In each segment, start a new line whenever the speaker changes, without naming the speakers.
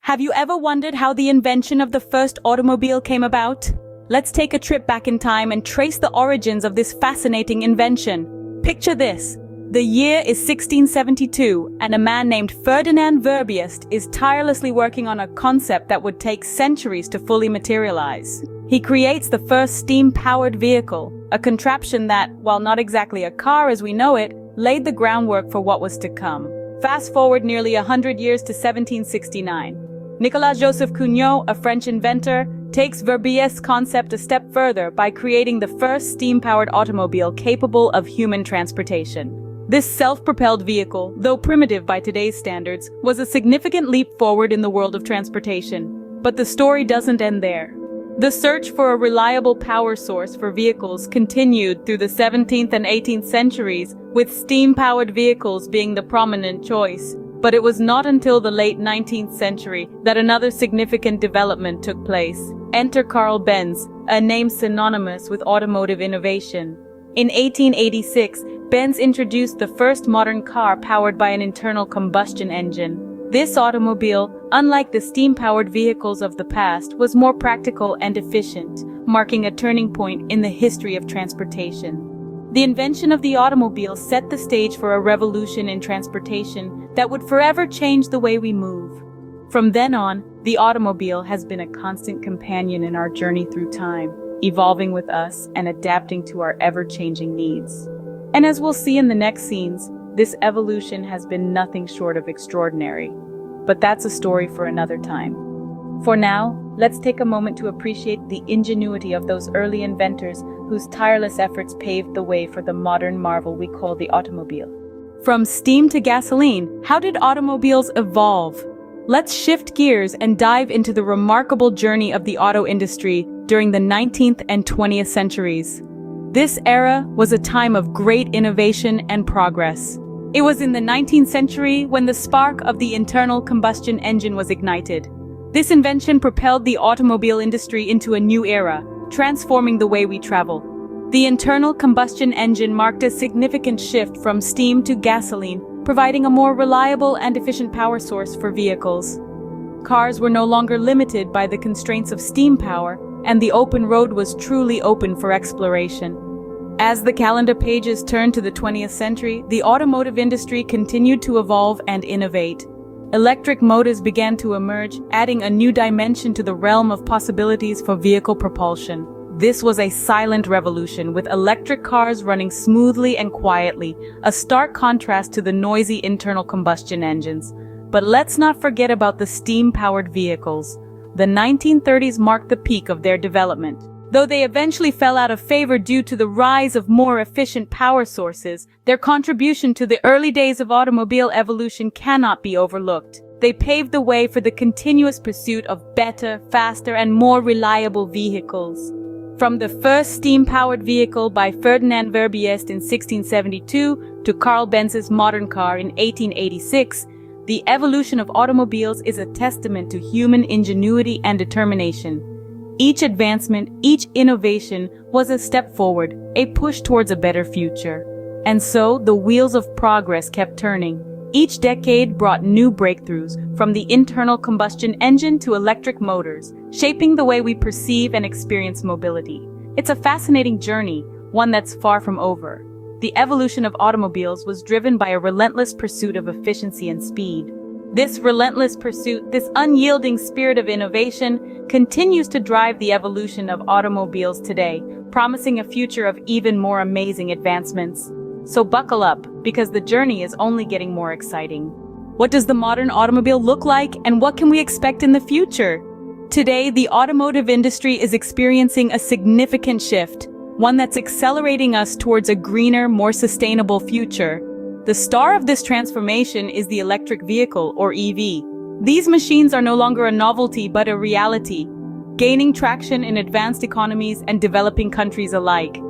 Have you ever wondered how the invention of the first automobile came about? Let's take a trip back in time and trace the origins of this fascinating invention. Picture this. The year is 1672, and a man named Ferdinand Verbiest is tirelessly working on a concept that would take centuries to fully materialize. He creates the first steam-powered vehicle, a contraption that, while not exactly a car as we know it, laid the groundwork for what was to come. Fast forward nearly 100 years to 1769. Nicolas Joseph Cugnot, a French inventor, takes Verbiest's concept a step further by creating the first steam-powered automobile capable of human transportation. This self-propelled vehicle, though primitive by today's standards, was a significant leap forward in the world of transportation. But the story doesn't end there. The search for a reliable power source for vehicles continued through the 17th and 18th centuries, with steam-powered vehicles being the prominent choice. But it was not until the late 19th century that another significant development took place. Enter Carl Benz, a name synonymous with automotive innovation. In 1886, Benz introduced the first modern car powered by an internal combustion engine. This automobile, unlike the steam-powered vehicles of the past, was more practical and efficient, marking a turning point in the history of transportation. The invention of the automobile set the stage for a revolution in transportation that would forever change the way we move. From then on, the automobile has been a constant companion in our journey through time, evolving with us and adapting to our ever-changing needs. And as we'll see in the next scenes, this evolution has been nothing short of extraordinary. But that's a story for another time. For now, let's take a moment to appreciate the ingenuity of those early inventors whose tireless efforts paved the way for the modern marvel we call the automobile. From steam to gasoline, how did automobiles evolve? Let's shift gears and dive into the remarkable journey of the auto industry during the 19th and 20th centuries. This era was a time of great innovation and progress. It was in the 19th century when the spark of the internal combustion engine was ignited. This invention propelled the automobile industry into a new era, transforming the way we travel. The internal combustion engine marked a significant shift from steam to gasoline, providing a more reliable and efficient power source for vehicles. Cars were no longer limited by the constraints of steam power, and the open road was truly open for exploration. As the calendar pages turned to the 20th century, the automotive industry continued to evolve and innovate. Electric motors began to emerge, adding a new dimension to the realm of possibilities for vehicle propulsion. This was a silent revolution, with electric cars running smoothly and quietly, a stark contrast to the noisy internal combustion engines. But let's not forget about the steam-powered vehicles. The 1930s marked the peak of their development. Though they eventually fell out of favor due to the rise of more efficient power sources, their contribution to the early days of automobile evolution cannot be overlooked. They paved the way for the continuous pursuit of better, faster, and more reliable vehicles. From the first steam-powered vehicle by Ferdinand Verbiest in 1672 to Carl Benz's modern car in 1886, the evolution of automobiles is a testament to human ingenuity and determination. Each advancement, each innovation was a step forward, a push towards a better future. And so, the wheels of progress kept turning. Each decade brought new breakthroughs, from the internal combustion engine to electric motors, shaping the way we perceive and experience mobility. It's a fascinating journey, one that's far from over. The evolution of automobiles was driven by a relentless pursuit of efficiency and speed. This relentless pursuit, this unyielding spirit of innovation, continues to drive the evolution of automobiles today, promising a future of even more amazing advancements. So buckle up, because the journey is only getting more exciting. What does the modern automobile look like, and what can we expect in the future? Today, the automotive industry is experiencing a significant shift, one that's accelerating us towards a greener, more sustainable future. The star of this transformation is the electric vehicle, or EV. These machines are no longer a novelty but a reality, gaining traction in advanced economies and developing countries alike.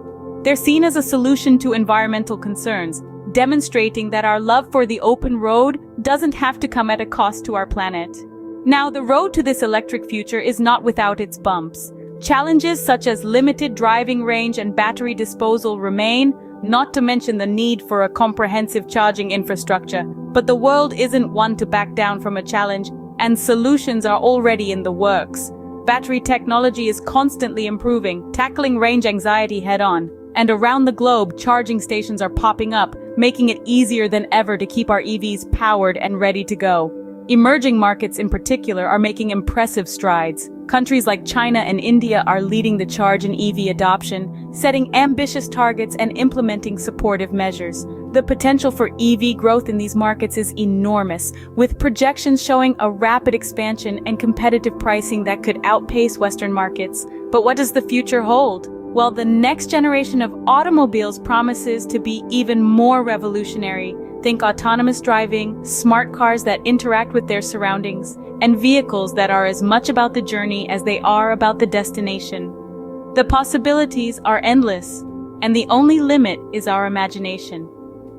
They're seen as a solution to environmental concerns, demonstrating that our love for the open road doesn't have to come at a cost to our planet. Now, the road to this electric future is not without its bumps. Challenges such as limited driving range and battery disposal remain, not to mention the need for a comprehensive charging infrastructure. But the world isn't one to back down from a challenge, and solutions are already in the works. Battery technology is constantly improving, tackling range anxiety head-on. And around the globe, charging stations are popping up, making it easier than ever to keep our EVs powered and ready to go. Emerging markets in particular are making impressive strides. Countries like China and India are leading the charge in EV adoption, setting ambitious targets and implementing supportive measures. The potential for EV growth in these markets is enormous, with projections showing a rapid expansion and competitive pricing that could outpace Western markets. But what does the future hold? Well, the next generation of automobiles promises to be even more revolutionary. Think autonomous driving, smart cars that interact with their surroundings, and vehicles that are as much about the journey as they are about the destination. The possibilities are endless, and the only limit is our imagination.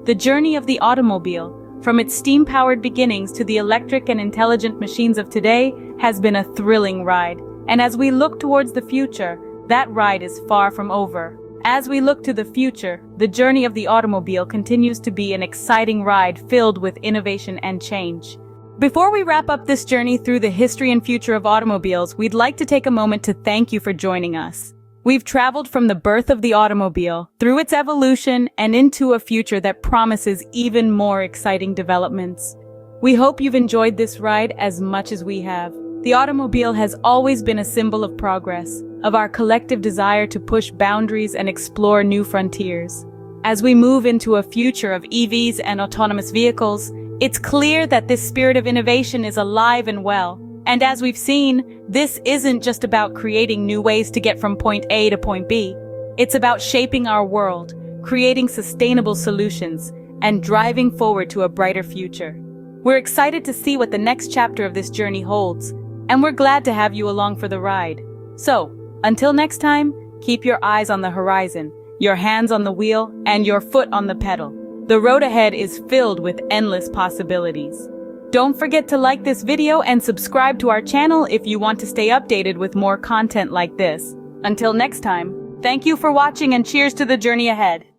The journey of the automobile, from its steam-powered beginnings to the electric and intelligent machines of today, has been a thrilling ride. And as we look towards the future, that ride is far from over. As we look to the future, the journey of the automobile continues to be an exciting ride filled with innovation and change. Before we wrap up this journey through the history and future of automobiles, we'd like to take a moment to thank you for joining us. We've traveled from the birth of the automobile, through its evolution, and into a future that promises even more exciting developments. We hope you've enjoyed this ride as much as we have. The automobile has always been a symbol of progress, of our collective desire to push boundaries and explore new frontiers. As we move into a future of EVs and autonomous vehicles, it's clear that this spirit of innovation is alive and well. And as we've seen, this isn't just about creating new ways to get from point A to point B. It's about shaping our world, creating sustainable solutions, and driving forward to a brighter future. We're excited to see what the next chapter of this journey holds, and we're glad to have you along for the ride. So, until next time, keep your eyes on the horizon, your hands on the wheel, and your foot on the pedal. The road ahead is filled with endless possibilities. Don't forget to like this video and subscribe to our channel if you want to stay updated with more content like this. Until next time, thank you for watching and cheers to the journey ahead.